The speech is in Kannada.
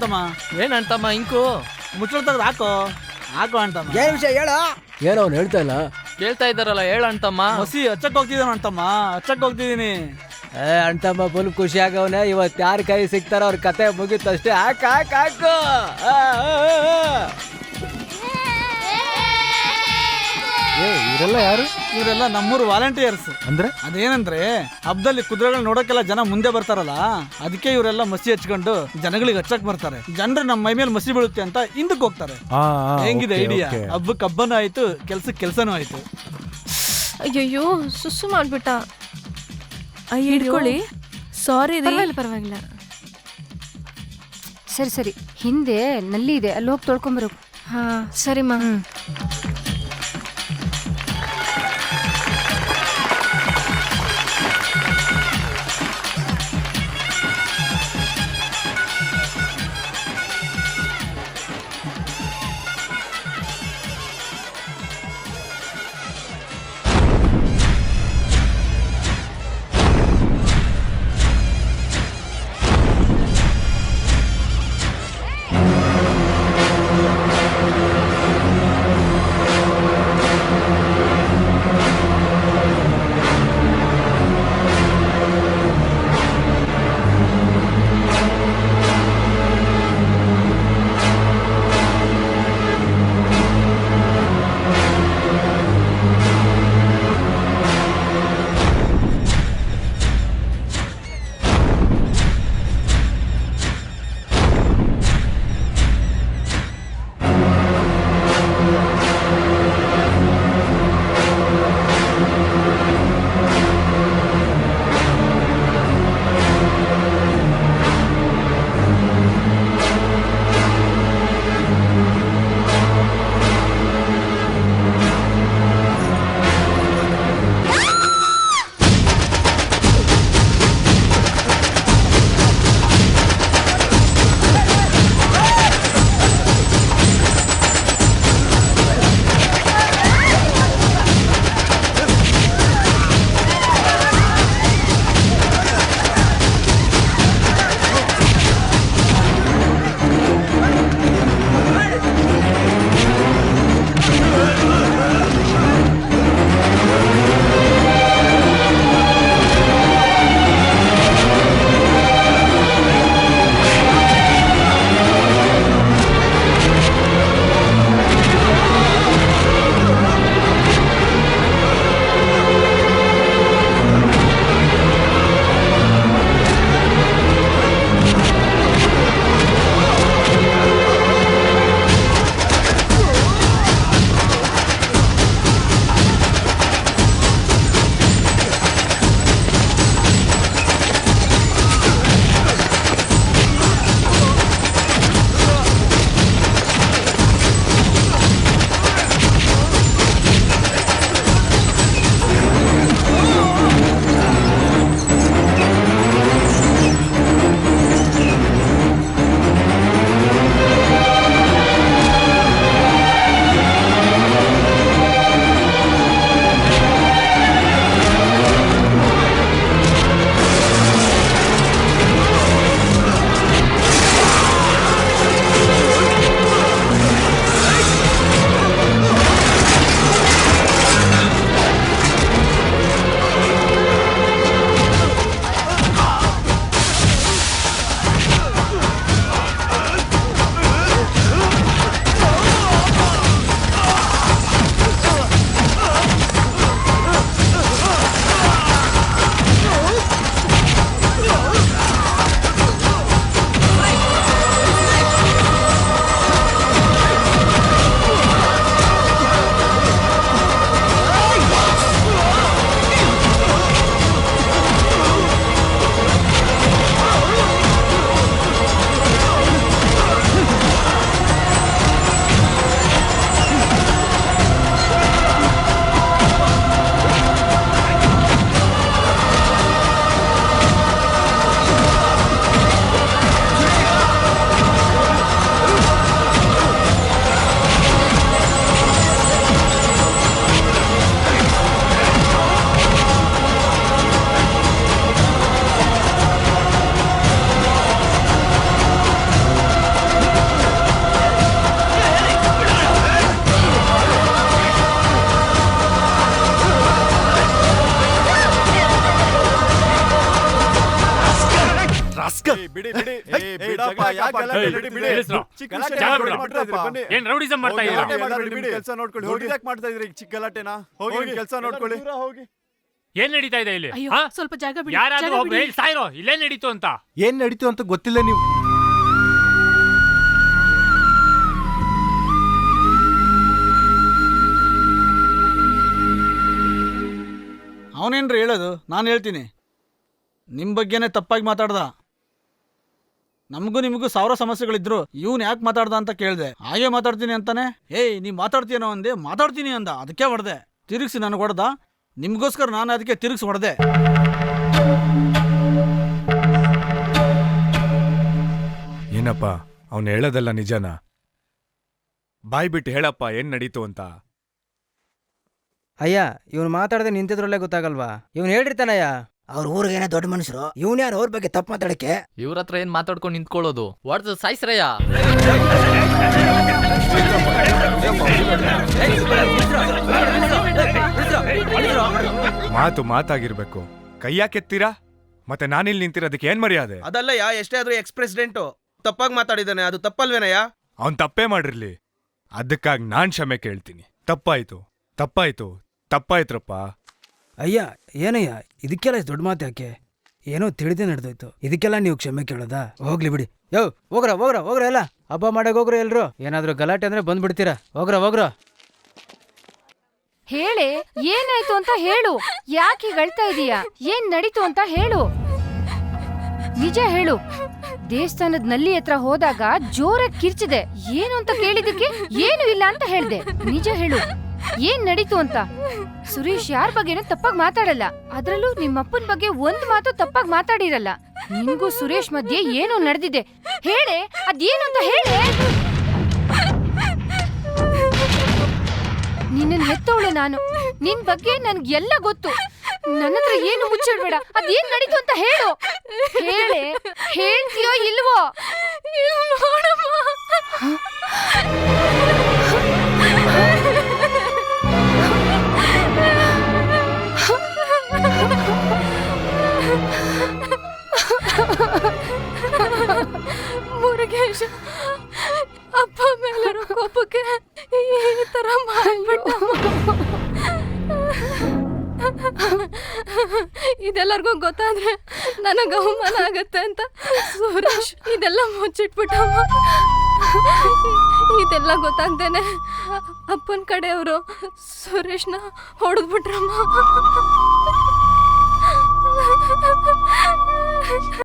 ಅಂತಮ್ಮ. ಏನಂತಮ್ಮ ಇಂಕು ಮುಚ್ಚಳ ತೆಗ್ದು ಹಾಕೋ ಅಂತಮ್ಮ. ಏನ್ ವಿಷಯ ಹೇಳ. ಏನೋ ಅವ್ನು ಹೇಳ್ತಾ ಇಲ್ಲ. ಕೇಳ್ತಾ ಇದ್ದಾರಲ್ಲ ಹೇಳಂತಮ್ಮ. ಮಸಿ ಹಚ್ಚಕ್ ಹೋಗ್ತಿದ್ದಾನ ಅಂತಮ್ಮ, ಹಚ್ಚಕ್ ಹೋಗ್ತಿದೀನಿ. ಅಣ್ತಮ್ಮ ಫುಲ್ ಖುಷಿ ಆಗವನೆ. ಇವತ್ತು ಯಾರ ಕೈ ಸಿಗ್ತಾರ ಅವ್ರ ಕತೆ ಮುಗಿತಷ್ಟೇ. ಹಾಕು. ಇವರೆಲ್ಲ ಯಾರು? ಇವರೆಲ್ಲ ನಮ್ಮೂರು ವಾಲಂಟಿಯರ್ಸ್. ಅಂದ್ರೆ ಅದೇನಂದ್ರೆ ಹಬ್ಬದಲ್ಲಿ ಕುದುರೆಗಳು ನೋಡಕ್ಕೆಲ್ಲ ಜನ ಮುಂದೆ ಬರ್ತಾರಲ್ಲ, ಅದಕ್ಕೆ ಇವರೆಲ್ಲ ಮಸಿ ಹಚ್ಕೊಂಡು ಜನಗಳಿಗೆ ಹಚ್ಚಕ್ ಬರ್ತಾರೆ. ಜನರು ನಮ್ಮ ಮೈ ಮೇಲೆ ಮಸಿ ಬೀಳುತ್ತೆ ಅಂತ ಹಿಂದಕ್ಕೆ ಹೋಗ್ತಾರೆ. ಹೆಂಗಿದೆ ಐಡಿಯಾ? ಹಬ್ಬಕ್ಕೆ ಹಬ್ಬನೂ ಆಯ್ತು, ಕೆಲ್ಸಕ್ಕೆ ಕೆಲ್ಸನೂ ಆಯ್ತು. ಅಯ್ಯೋ ಸುಸ್ಸು ಮಾಡ್ಬಿಟ್ಟ. ಹಿಡ್ಕೊಳ್ಳಿ. ಸಾರಿ ರೀ. ಪರವಾಗಿಲ್ಲ. ಸರಿ ಹಿಂದೆ ನಲ್ಲಿ ಇದೆ, ಅಲ್ಲಿ ಹೋಗಿ ತೊಳ್ಕೊಂಬರು. ಹಾ ಸರಿಮ್ಮ. ರಾಸ್ಕಲ್. ಬಿಡಿ ಬಿಡಿ ಬಿಡಪ್ಪ ಯಾಕೆ ಗಲಾಟೆ ನಡಿ ಬಿಡಿ ಚಿಕ್ಕ ಗಲಾಟೆ ಏನ್ ರೌಡಿಸಂ ಮಾಡ್ತಾ ಇದ್ದೀರಾ? ಕೆಲಸ ನೋಡ್ಕೊಳ್ಳಿ ಹೋಗಿ ಯಾಕೆ ಮಾಡ್ತಾ ಇದ್ರಿ ಚಿಕ್ಕ ಗಲಾಟೆನಾ ಹೋಗಿ ಕೆಲಸ ನೋಡ್ಕೊಳ್ಳಿ ಹೋಗಿ ಏನ್ ನಡೀತಾ ಇದೆ ಇಲ್ಲಿ? ಅಯ್ಯೋ ಹಾ? ಸ್ವಲ್ಪ ಜಾಗ ಬಿಡಿ ಯಾರಾದ್ರೂ ಜಾಗ ಒಬ್ರು ಬಿಡಿ. ಹೇಳಿ ಸಾಯಿರೋ ಇಲ್ಲೇನ್ ನಡೀತು ಅಂತ. ಏನ್ ನಡೀತು ಅಂತ ಗೊತ್ತಿಲ್ಲ ನೀವು. ಅವನೇನ್ರಿ ಹೇಳೋದು? ನಾನು ಹೇಳ್ತೀನಿ. ನಿಮ್ಮ ಬಗ್ಗೆನೇ ತಪ್ಪಾಗಿ ಮಾತಾಡ್ದ. ನಮಗೂ ನಿಮಗೂ 1000 ಸಮಸ್ಯೆಗಳಿದ್ರು ಇವನು ಯಾಕೆ ಮಾತಾಡ್ದ ಅಂತ ಕೇಳಿದೆ. ಹಾಗೆ ಮಾತಾಡ್ತೀನಿ ಅಂತಾನೆ. ಏಯ್ ನೀ ಮಾತಾಡ್ತೀನೋ ಅಂದೆ, ಮಾತಾಡ್ತೀನಿ ಅಂದ, ಅದಕ್ಕೆ ಹೊಡೆದೆ. ತಿರುಗಿಸಿ ನನಗೆ ಹೊಡೆದ. ನಿಮಗೋಸ್ಕರ ನಾನು ಅದಕ್ಕೆ ತಿರುಗಿಸಿ ಹೊಡೆದೆ. ಏನಪ್ಪ ಅವನು ಹೇಳೋದಲ್ಲ ನಿಜನಾ? ಬಾಯ್ ಬಿಟ್ಟು ಹೇಳಪ್ಪ ಏನ್ ನಡೀತು ಅಂತ. ಅಯ್ಯ ಇವ್ನು ಮಾತಾಡದೆ ನಿಂತಿದ್ರಲ್ಲೇ ಗೊತ್ತಾಗಲ್ವಾ? ಇವ್ನು ಹೇಳಿರ್ತಾನಯ್ಯ. ಅವ್ರ ಊರಿಗೇನೆ ದೊಡ್ಡ ಮನುಷ್ಯರು, ಇವನ್ ಯಾರು ಅವ್ರ ಬಗ್ಗೆ ತಪ್ಪು ಮಾತಾಡಕ್ಕೆ? ಇವ್ರ ಹತ್ರ ಏನ್ ಮಾತಾಡ್ಕೊಂಡು ನಿಂತ್ಕೊಳ್ಳೋದು? ಹೊಡ್ದು ಸಾಯ್ಸ್ರಯ್ಯ. ಮಾತು ಮಾತಾಗಿರ್ಬೇಕು. ಕೈಯಾಕೆತ್ತೀರಾ? ಮತ್ತೆ ನಾನಿಲ್ಲಿ ನಿಂತಿರೋದಕ್ಕೆ ಏನ್ ಮರ್ಯಾದೆ? ಅದಲ್ಲಯ್ಯ, ಎಷ್ಟೇ ಆದ್ರೂ ಎಕ್ಸ್ ಪ್ರೆಸಿಡೆಂಟು ತಪ್ಪಾಗಿ ಮಾತಾಡಿದಾನೆ, ಅದು ತಪ್ಪಲ್ವೇನಯ್ಯ? ಅವನ್ ತಪ್ಪೇ ಮಾಡಿರ್ಲಿ, ಅದಕ್ಕಾಗಿ ನಾನ್ ಕ್ಷಮೆ ಕೇಳ್ತೀನಿ. ತಪ್ಪಾಯ್ತ್ರಪ್ಪ. ಅಯ್ಯ ಏನಯ್ಯ ಇದಕ್ಕೆಲ್ಲ ದೊಡ್ಡ ಮಾತು ಯಾಕೆ? ಏನೋ ತಿಳಿದೇ ನಡೆದೋಯ್ತು, ಇದಕ್ಕೆಲ್ಲ ನೀವು ಕ್ಷಮೆ ಕೇಳೋದಾ? ಹೋಗ್ಲಿ ಬಿಡಿ. ಯೋ ಹೋಗ್ರ ಎಲ್ಲ ಹಬ್ಬ ಮಾಡಕ್ ಹೋಗ್ರ ಎಲ್ರು. ಏನಾದ್ರು ಗಲಾಟೆ ಅಂದ್ರೆ ಬಂದ್ಬಿಡ್ತೀರಾ. ಹೋಗ್ರ ಹೇಳೆ, ಏನಾಯ್ತು ಅಂತ ಹೇಳು. ಯಾಕೆ ಹೀಗ್ ಅಳ್ತಾ ಇದೀಯಾ? ಏನ್ ನಡೀತು ಅಂತ ಹೇಳು. ನಿಜ ಹೇಳು. ದೇವಸ್ಥಾನದ ನಲ್ಲಿ ಹತ್ರ ಹೋದಾಗ ಜೋರಾಗಿ ಕಿರ್ಚಿದೆ. ಏನು ಅಂತ ಕೇಳಿದಕ್ಕೆ ಏನು ಇಲ್ಲ ಅಂತ ಹೇಳ್ದೆ. ನಿಜ ಹೇಳು, ಏನ್ ನಡೀತು ಅಂತ. ಸುರೇಶ್ ಯಾರ ಬಗ್ಗೆನೂ ತಪ್ಪಾಗಿ ಮಾತಾಡಲ್ಲ. ಅದ್ರಲ್ಲೂ ನಿಮ್ಮಪ್ಪನ ಬಗ್ಗೆ ಒಂದ್ ಮಾತು ತಪ್ಪಾಗಿ ಮಾತಾಡಿರಲ್ಲ. ನಿನ್ಗೂ ಸುರೇಶ್ ಮಧ್ಯೆ ಏನೋ ನಡೆದಿದೆ. ಹೇಳೆ, ಅದೇನು ಅಂತ ಹೇಳೆ. ನಿನ್ನ ಹೆತ್ತವಳು ನಾನು. ನಿನ್ ಬಗ್ಗೆ ನನ್ಗೆಲ್ಲ ಗೊತ್ತು. ನನ್ನ ಹತ್ರ ಏನು ಮುಚ್ಚಿಡ್ಬೇಡ. ಅದೇನ್ ನಡೀತು ಅಂತ ಹೇಳು. ಹೇಳೆ, ಹೇಳ್ತೀಯೋ ಇಲ್ವೋ? ಮುರುಗೇಶ ಅಪ್ಪ ಮೇಲಿರೋ ಕೋಪಕ್ಕೆ ಈ ತರ ಮಾಡ್ಬಿಟ್ಟ. ಇದೆಲ್ಲರಿಗೂ ಗೊತ್ತಾದ್ರೆ ನನಗೆ ಅವಮಾನ ಆಗತ್ತೆ ಅಂತ ಸುರೇಶ್ ಇದೆಲ್ಲ ಮುಚ್ಚಿಟ್ಬಿಟ್ಟಮ್ಮ. ಇದೆಲ್ಲ ಗೊತ್ತಾಗ್ದೇನೆ ಅಪ್ಪನ ಕಡೆಯವರು ಸುರೇಶ್ನ ಹೊಡೆದ್ಬಿಟ್ರಮ್ಮ.